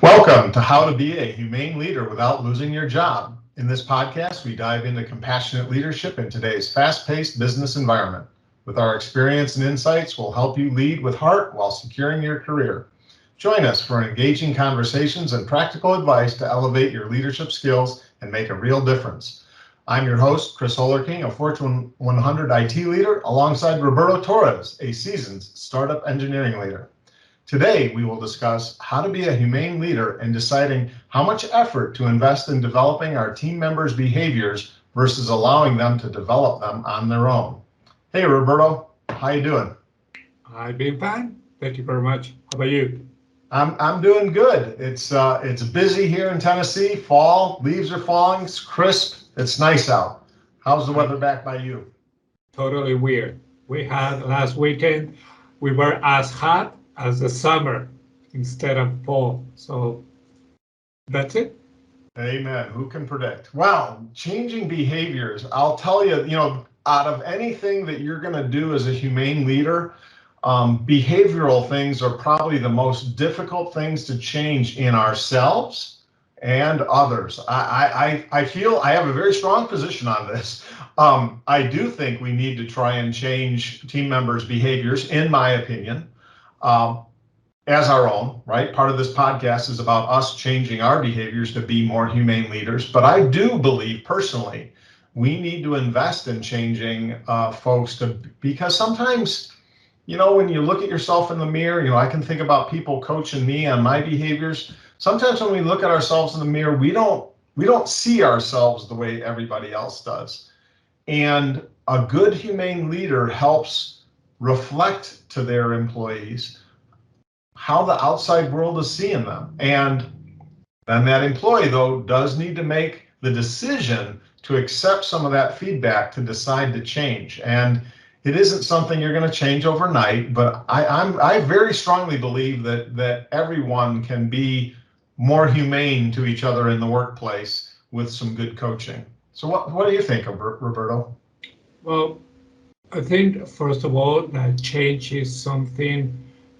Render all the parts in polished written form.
Welcome to How to Be a Humane Leader Without Losing Your Job. In this podcast, we dive into compassionate leadership in today's fast-paced business environment. With our experience and insights, we'll help you lead with heart while securing your career. Join us for engaging conversations and practical advice to elevate your leadership skills and make a real difference. I'm your host, Chris Hollerking, a Fortune 100 IT leader, alongside Roberto Torres, a seasoned startup engineering leader. Today, we will discuss how to be a humane leader and deciding how much effort to invest in developing our team members' behaviors versus allowing them to develop them on their own. Hey, Roberto, how you doing? I've been fine. Thank you very much. How about you? I'm doing good. It's busy here in Tennessee. Fall, leaves are falling. It's crisp. It's nice out. How's the weather back by you? Totally weird. We had last weekend, we were as hot as the summer instead of fall. So that's it. Amen. Who can predict? Wow, changing behaviors. I'll tell you, out of anything that you're going to do as a humane leader, behavioral things are probably the most difficult things to change in ourselves and others. I feel I have a very strong position on this. I do think we need to try and change team members' behaviors, in my opinion. As our own, right? Part of this podcast is about us changing our behaviors to be more humane leaders. But I do believe personally, we need to invest in changing folks because sometimes, when you look at yourself in the mirror, I can think about people coaching me on my behaviors. Sometimes when we look at ourselves in the mirror, we don't see ourselves the way everybody else does. And a good humane leader helps reflect to their employees how the outside world is seeing them. And then that employee, though, does need to make the decision to accept some of that feedback to decide to change. And it isn't something you're going to change overnight, but I very strongly believe that everyone can be more humane to each other in the workplace with some good coaching. So what do you think, Roberto? Well, I think, first of all, that change is something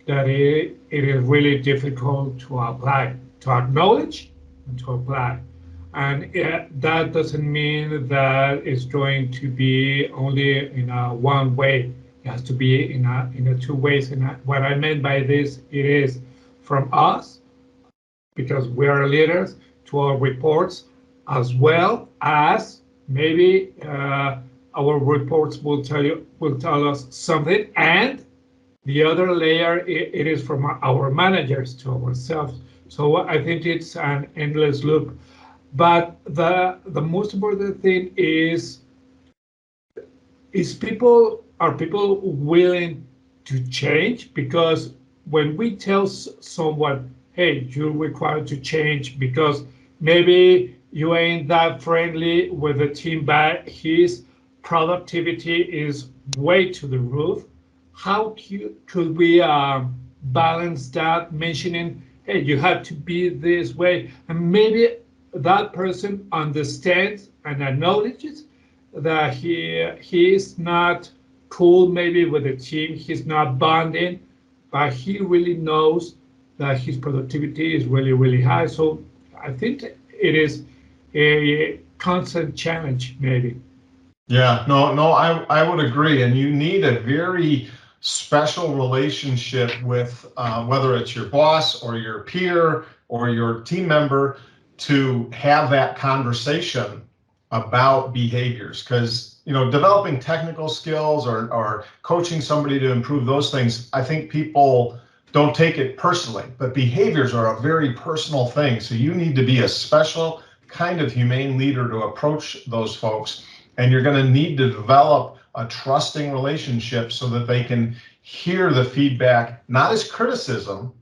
that it is really difficult to apply, to acknowledge and to apply. And that doesn't mean that it's going to be only in a one way. It has to be in a two ways. And what I meant by this, it is from us, because we are leaders, to our reports, as well as maybe our reports will tell us something, and the other layer, it is from our managers to ourselves. So I think it's an endless loop. But the most important thing is are people willing to change? Because when we tell someone, hey, you're required to change because maybe you ain't that friendly with the team, but his productivity is way to the roof. How could we balance that, mentioning, hey, you have to be this way, and maybe that person understands and acknowledges that he is not cool maybe with the team, he's not bonding, but he really knows that his productivity is really, really high. So I think it is a constant challenge, maybe. Yeah, no, I would agree. And you need a very special relationship with whether it's your boss or your peer or your team member to have that conversation about behaviors. Because, developing technical skills or coaching somebody to improve those things, I think people don't take it personally, but behaviors are a very personal thing. So you need to be a special kind of humane leader to approach those folks. And you're going to need to develop a trusting relationship so that they can hear the feedback, not as criticism,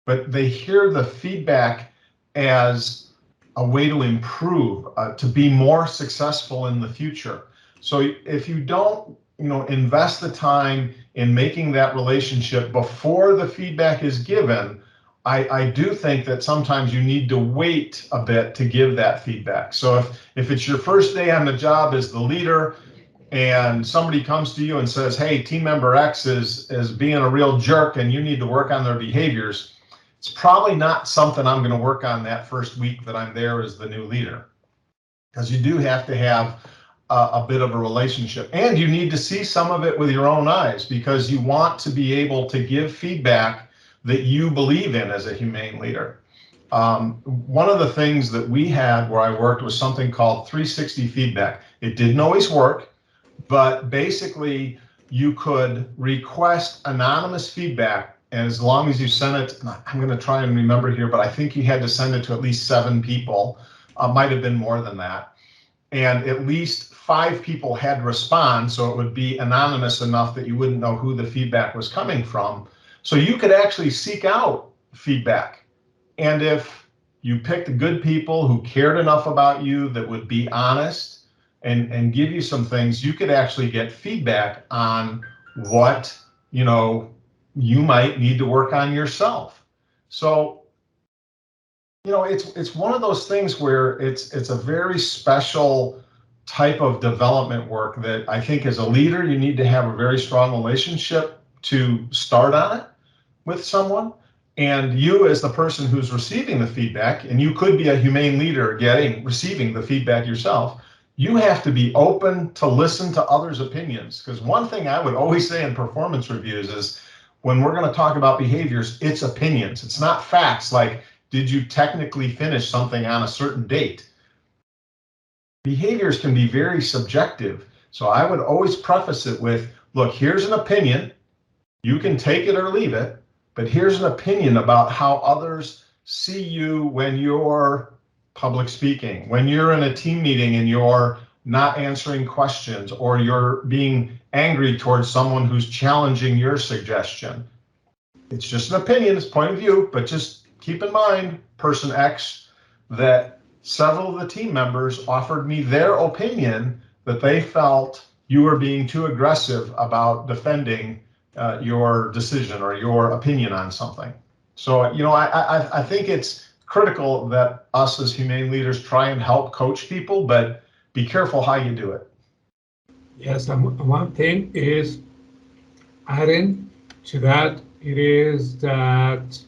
but they hear the feedback as a way to improve, to be more successful in the future. So if you don't, invest the time in making that relationship before the feedback is given, I do think that sometimes you need to wait a bit to give that feedback. So if it's your first day on the job as the leader and somebody comes to you and says, hey, team member X is being a real jerk and you need to work on their behaviors, it's probably not something I'm going to work on that first week that I'm there as the new leader, because you do have to have a bit of a relationship, and you need to see some of it with your own eyes, because you want to be able to give feedback that you believe in as a humane leader. One of the things that we had where I worked was something called 360 feedback. It didn't always work, but basically you could request anonymous feedback, and as long as you sent it, I'm going to try and remember here, but I think you had to send it to at least 7 people, might have been more than that, and at least 5 people had to respond, so it would be anonymous enough that you wouldn't know who the feedback was coming from. So you could actually seek out feedback. And if you picked the good people who cared enough about you that would be honest and give you some things, you could actually get feedback on what, you might need to work on yourself. So, it's one of those things where it's a very special type of development work that I think as a leader, you need to have a very strong relationship to start on it with someone. And you, as the person who's receiving the feedback, and you could be a humane leader receiving the feedback yourself, you have to be open to listen to others' opinions. Because one thing I would always say in performance reviews is, when we're going to talk about behaviors, it's opinions. It's not facts like, did you technically finish something on a certain date? Behaviors can be very subjective. So I would always preface it with, look, here's an opinion. You can take it or leave it, but here's an opinion about how others see you when you're public speaking, when you're in a team meeting and you're not answering questions, or you're being angry towards someone who's challenging your suggestion. It's just an opinion, it's point of view, but just keep in mind, person X, that several of the team members offered me their opinion that they felt you were being too aggressive about defending your decision or your opinion on something. So, I think it's critical that us as humane leaders try and help coach people, but be careful how you do it. Yes, and one thing is adding to that, it is that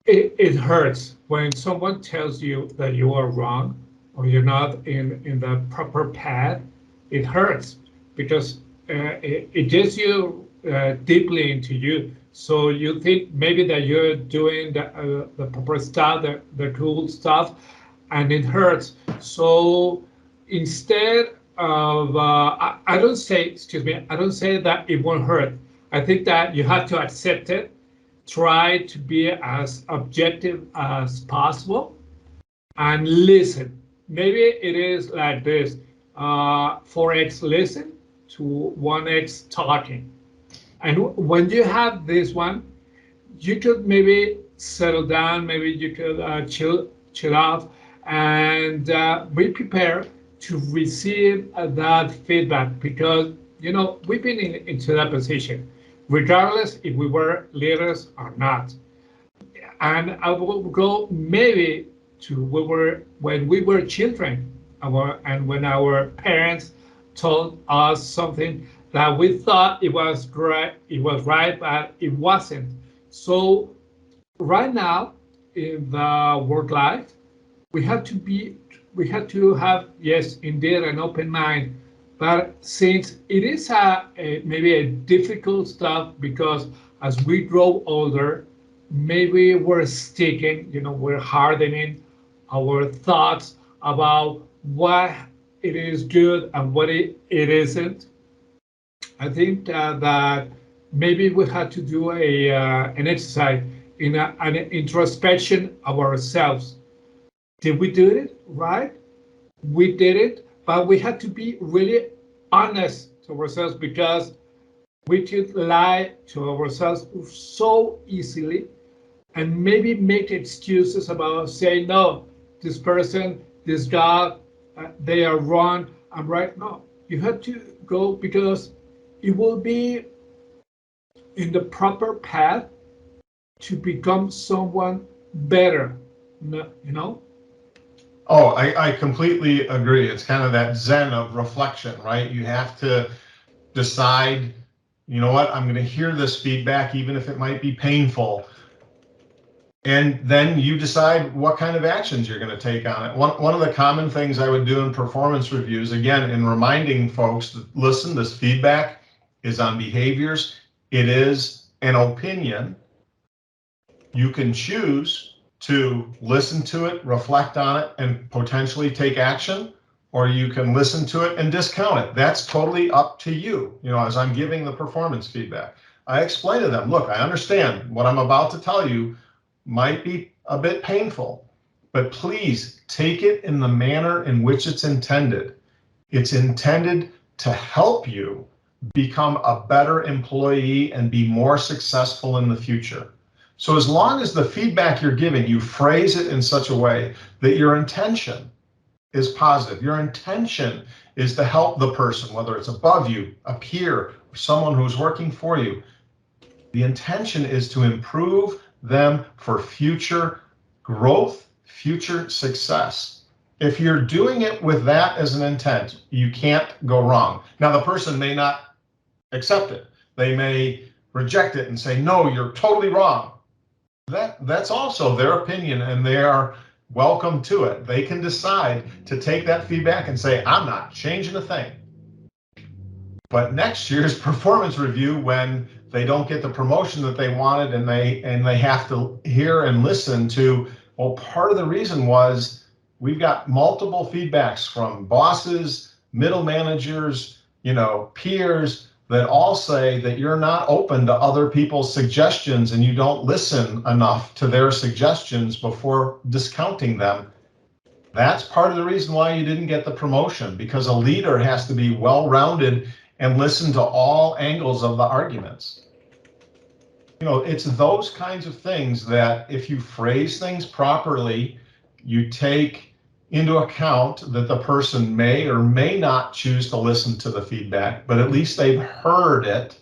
it hurts when someone tells you that you are wrong or you're not in the proper path. It hurts because it gets you deeply into you. So you think maybe that you're doing the proper stuff, the cool stuff, and it hurts. So instead of, I don't say, I don't say that it won't hurt. I think that you have to accept it, try to be as objective as possible, and listen. Maybe it is like this, 4x listen to 1x talking. And when you have this one, you could maybe settle down, maybe you could chill out, and be prepared to receive that feedback, because we've been into that position, regardless if we were leaders or not. And I will go maybe to when we were children, and when our parents told us something that we thought it was right, but it wasn't. So right now in the work life, we have to have, yes, indeed, an open mind. But since it is maybe a difficult stuff, because as we grow older, maybe we're sticking, we're hardening our thoughts about what it is good and what it isn't. I think that maybe we had to do an exercise in an introspection of ourselves. Did we do it right? We did it, but we had to be really honest to ourselves, because we could lie to ourselves so easily and maybe make excuses about saying, no, this person, this job, they are wrong, I'm right. No, you have to go, because it will be in the proper path to become someone better, Oh, I completely agree. It's kind of that Zen of reflection, right? You have to decide, you know what, I'm going to hear this feedback, even if it might be painful. And then you decide what kind of actions you're going to take on it. One of the common things I would do in performance reviews, again, in reminding folks that listen, this feedback is on behaviors. It is an opinion. You can choose to listen to it, reflect on it, and potentially take action, or you can listen to it and discount it. That's totally up to you. You know, as I'm giving the performance feedback, I explain to them, look, I understand what I'm about to tell you might be a bit painful, but please take it in the manner in which it's intended. It's intended to help you become a better employee and be more successful in the future. So as long as the feedback you're giving, you phrase it in such a way that your intention is positive, your intention is to help the person, whether it's above you, a peer, or someone who's working for you, the intention is to improve them for future growth, future success. If you're doing it with that as an intent, you can't go wrong. Now, the person may not accept it. They may reject it and say, no, you're totally wrong. That's also their opinion, and they are welcome to it. They can decide to take that feedback and say, I'm not changing a thing. But next year's performance review, when they don't get the promotion that they wanted, and they have to hear and listen to, well, part of the reason was we've got multiple feedbacks from bosses, middle managers, peers, that all say that you're not open to other people's suggestions and you don't listen enough to their suggestions before discounting them. That's part of the reason why you didn't get the promotion, because a leader has to be well-rounded and listen to all angles of the arguments. It's those kinds of things that if you phrase things properly, you take into account that the person may or may not choose to listen to the feedback, but at least they've heard it.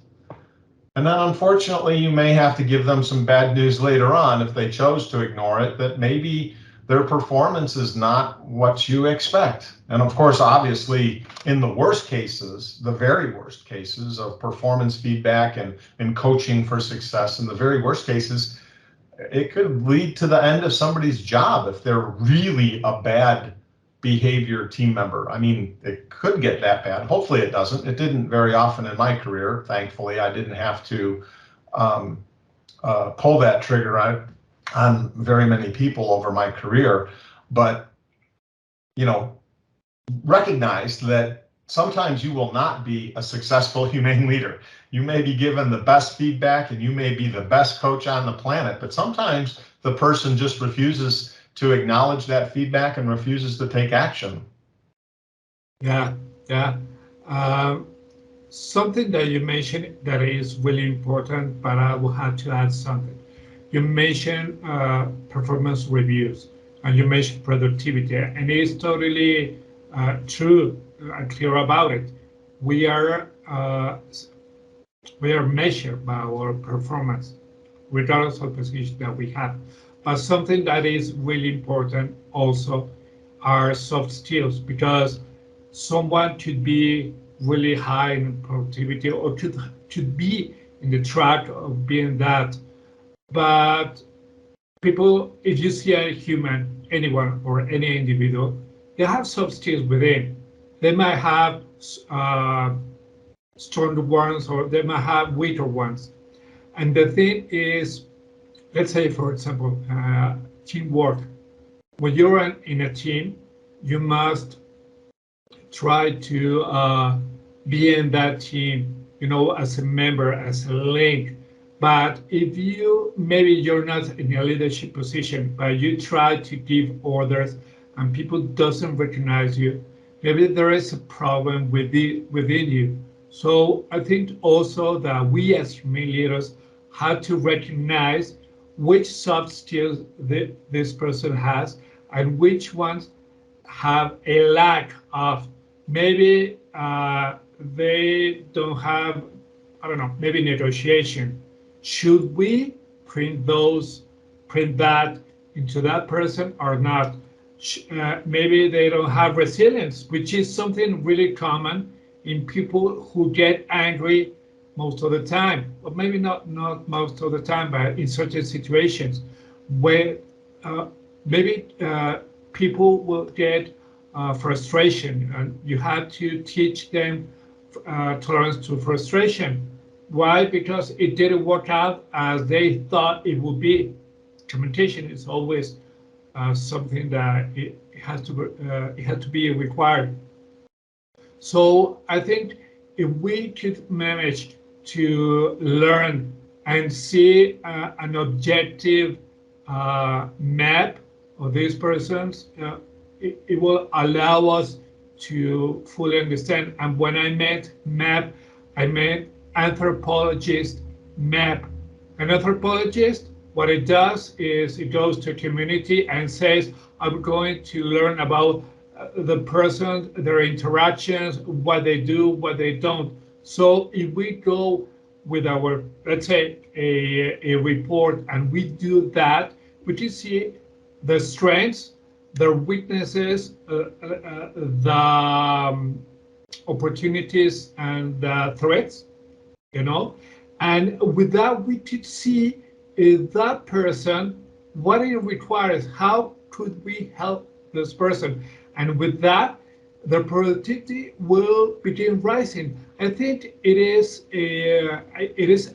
And then unfortunately, you may have to give them some bad news later on if they chose to ignore it, that maybe their performance is not what you expect. And of course, obviously, in the worst cases, the very worst cases of performance feedback and coaching for success, in the very worst cases, it could lead to the end of somebody's job if they're really a bad behavior team member. I mean, it could get that bad. Hopefully it doesn't. It didn't very often in my career. Thankfully, I didn't have to pull that trigger on very many people over my career. But, recognize that sometimes you will not be a successful humane leader. You may be given the best feedback and you may be the best coach on the planet, but sometimes the person just refuses to acknowledge that feedback and refuses to take action. Yeah. Something that you mentioned that is really important, but I will have to add something. You mentioned performance reviews, and you mentioned productivity, and it's totally true and clear about it. We are measured by our performance, regardless of the position that we have. But something that is really important also are soft skills, because someone could be really high in productivity or could be in the track of being that. But people, if you see a human, anyone or any individual, they have soft skills within. They might have stronger ones or they might have weaker ones. And the thing is, let's say, for example, teamwork. When you're in a team, you must try to be in that team, as a member, as a link. But if maybe you're not in a leadership position, but you try to give orders and people doesn't recognize you, maybe there is a problem within you. So I think also that we as human leaders have to recognize which soft skills this person has and which ones have a lack of. Maybe they don't have, I don't know, maybe negotiation. Should we print that into that person or not? Maybe they don't have resilience, which is something really common in people who get angry most of the time, or maybe not most of the time, but in certain situations. where maybe people will get frustration, and you have to teach them tolerance to frustration. Why? Because it didn't work out as they thought it would be. Communication is always something that it has to be required. So I think if we could manage to learn and see an objective map of these persons, it will allow us to fully understand. And when I meant map, I meant anthropologist map. An anthropologist, what it does is it goes to a community and says, I'm going to learn about the person, their interactions, what they do, what they don't. So if we go with our, let's say, a report, and we do that, we can see the strengths, the weaknesses, the opportunities, and the threats, you know. And with that, we could see that person, what it requires, how could we help this person? And with that, the productivity will begin rising. I think it is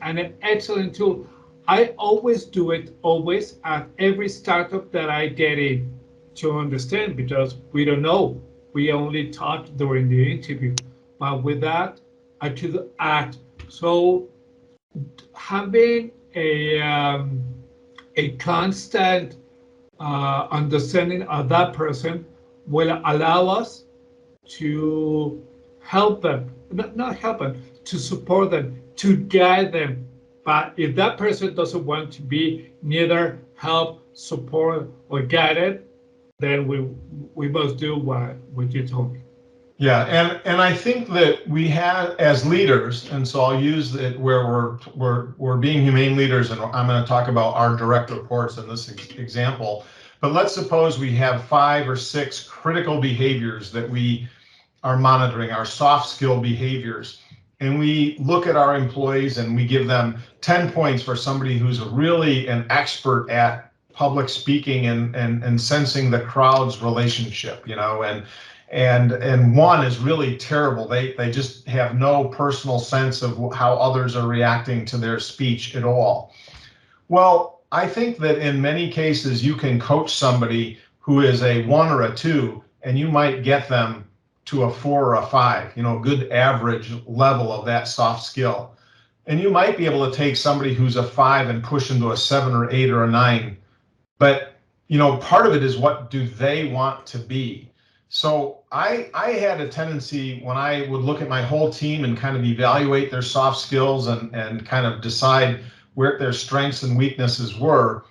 an excellent tool. I always do it, always, at every startup that I get in, to understand, because we don't know. We only talk during the interview. But with that, I could act. So having a constant understanding of that person will allow us to help them, not help them, to support them, to guide them. But if that person doesn't want to be neither help, support, or guided, then we must do what you told me. Yeah, and I think that we have, as leaders, and so I'll use it where we're being humane leaders, and I'm going to talk about our direct reports in this example. But let's suppose we have 5 or 6 critical behaviors that we are monitoring, our soft skill behaviors, and we look at our employees and we give them 10 points for somebody who's really an expert at public speaking and sensing the crowd's relationship, you know, and one is really terrible. They just have no personal sense of how others are reacting to their speech at all. Well, I think that in many cases you can coach somebody who is a 1 or a 2, and you might get them to a 4 or a 5, you know, a good average level of that soft skill. And you might be able to take somebody who's a 5 and push them to a 7 or 8 or a 9. But, you know, part of it is, what do they want to be? So I had a tendency, when I would look at my whole team and kind of evaluate their soft skills and kind of decide where their strengths and weaknesses were,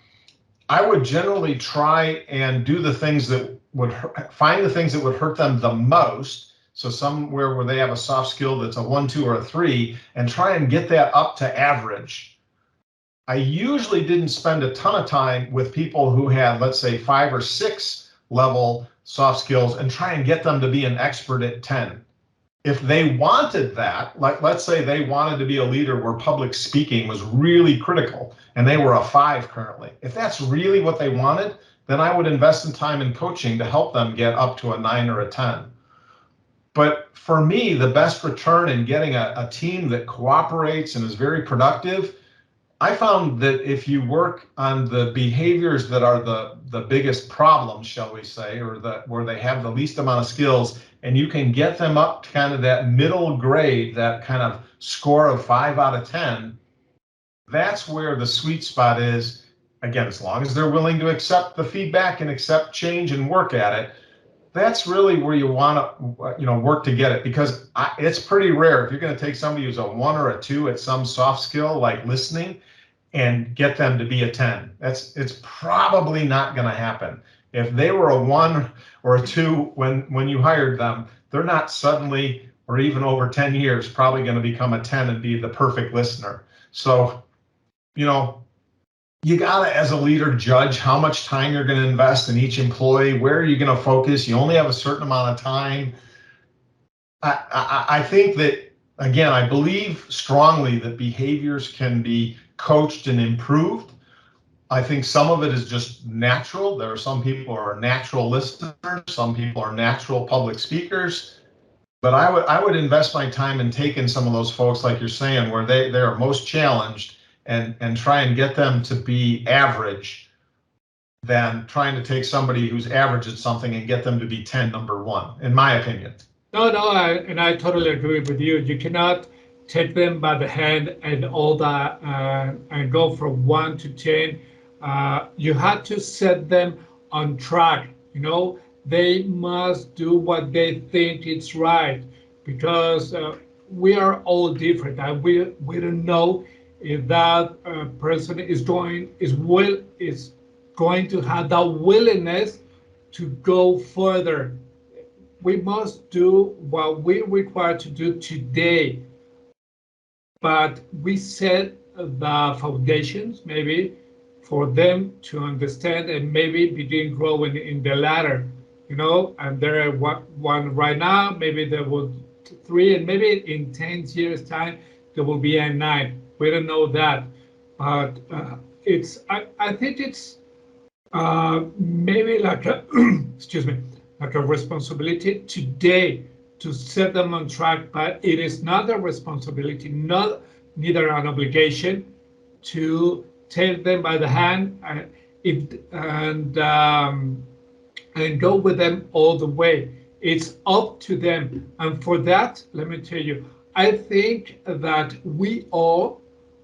I would generally try and do the things that would find the things that would hurt them the most. So somewhere where they have a soft skill that's a 1, 2, or a 3, and try and get that up to average. I usually didn't spend a ton of time with people who had, let's say, 5 or 6 level soft skills and try and get them to be an expert at 10. If they wanted that, like let's say they wanted to be a leader where public speaking was really critical and they were a 5 currently, if that's really what they wanted, then I would invest in time in coaching to help them get up to a 9 or a 10. But for me, the best return in getting a team that cooperates and is very productive, I found that if you work on the behaviors that are the biggest problems, shall we say, or where they have the least amount of skills, and you can get them up to kind of that middle grade, that kind of score of 5 out of 10, that's where the sweet spot is. Again, as long as they're willing to accept the feedback and accept change and work at it, that's really where you want to, you know, work to get it, because it's pretty rare if you're going to take somebody who's a 1 or a 2 at some soft skill like listening and get them to be a 10. It's probably not going to happen. If they were a 1 or a 2 when you hired them, they're not suddenly, or even over 10 years, probably going to become a 10 and be the perfect listener. So, you know, you gotta, as a leader, judge how much time you're going to invest in each employee. Where are you going to focus? You only have a certain amount of time. I think that, again, I believe strongly that behaviors can be coached and improved. I think some of it is just natural. There are some people who are natural listeners, some people are natural public speakers. But I would invest my time in taking some of those folks, like you're saying, where they are most challenged, and try and get them to be average, than trying to take somebody who's average at something and get them to be 10 number one, in my opinion. No, and I totally agree with you. You cannot take them by the hand and all that and go from 1 to 10. You have to set them on track. They must do what they think is right, because we are all different, and we don't know if that person is going to have that willingness to go further. We must do what we're required to do today, but we set the foundations maybe for them to understand and maybe begin growing in the ladder, and they're one right now, maybe there will 3, and maybe in 10 years time there will be a 9. We don't know that, but I think it's maybe like a excuse me, like a responsibility today to set them on track, but it is not a responsibility, neither an obligation, to take them by the hand and go with them all the way. It's up to them, and for that, let me tell you, I think that we all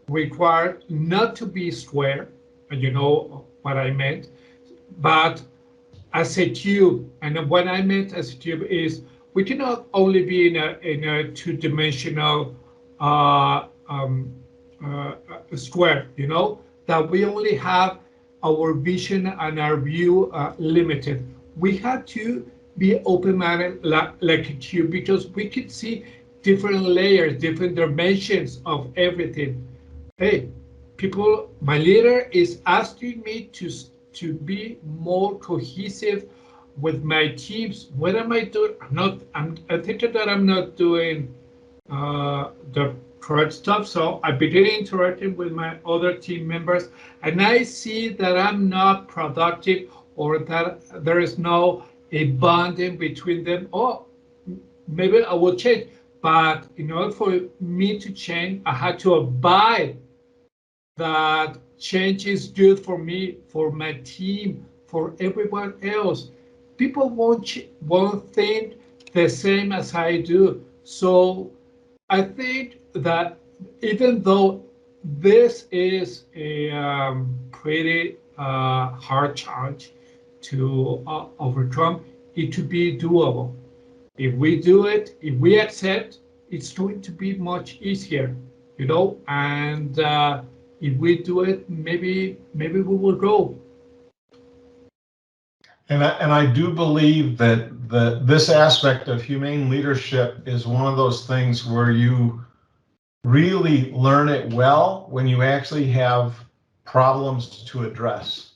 require not to be square, and you know what I meant, but as a tube. And what I meant as a tube is we cannot only be in a two-dimensional square, that we only have our vision and our view limited. We have to be open-minded like a tube, because we can see different layers, different dimensions of everything. Hey, people, my leader is asking me to be more cohesive with my teams. What am I doing? I think that I'm not doing the correct stuff. So I begin interacting with my other team members, and I see that I'm not productive, or that there is no a bonding between them. Oh, maybe I will change. But in order for me to change, I had to abide that change is good for me, for my team, for everyone else. People won't think the same as I do. So I think that even though this is a pretty hard challenge to overcome, it to be doable. If we do it, if we accept, it's going to be much easier, and if we do it, maybe we will grow. And I do believe that this aspect of humane leadership is one of those things where you really learn it well when you actually have problems to address.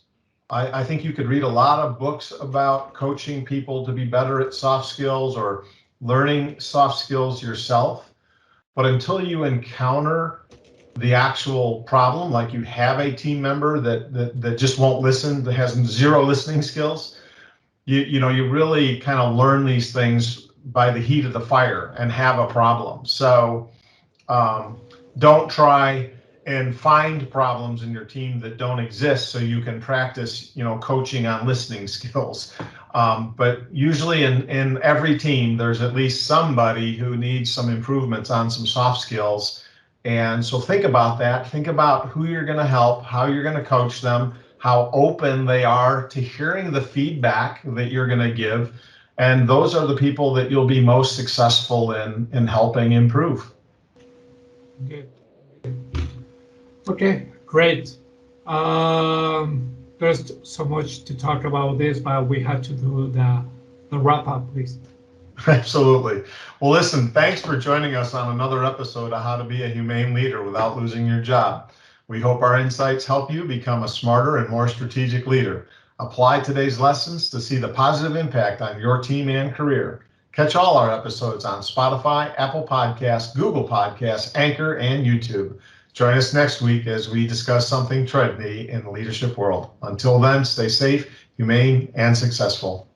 I think you could read a lot of books about coaching people to be better at soft skills or learning soft skills yourself, but until you encounter the actual problem, like you have a team member that just won't listen, that has zero listening skills, you really kind of learn these things by the heat of the fire and have a problem. So don't try and find problems in your team that don't exist so you can practice, coaching on listening skills. But usually in every team, there's at least somebody who needs some improvements on some soft skills. And so think about that. Think about who you're going to help, how you're going to coach them, how open they are to hearing the feedback that you're going to give. And those are the people that you'll be most successful in helping improve. Good. Okay, great. There's so much to talk about this, but we have to do the wrap up, please. Absolutely. Well, listen, thanks for joining us on another episode of How to Be a Humane Leader Without Losing Your Job. We hope our insights help you become a smarter and more strategic leader. Apply today's lessons to see the positive impact on your team and career. Catch all our episodes on Spotify, Apple Podcasts, Google Podcasts, Anchor, and YouTube. Join us next week as we discuss something trendy in the leadership world. Until then, stay safe, humane, and successful.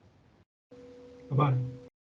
Bye-bye.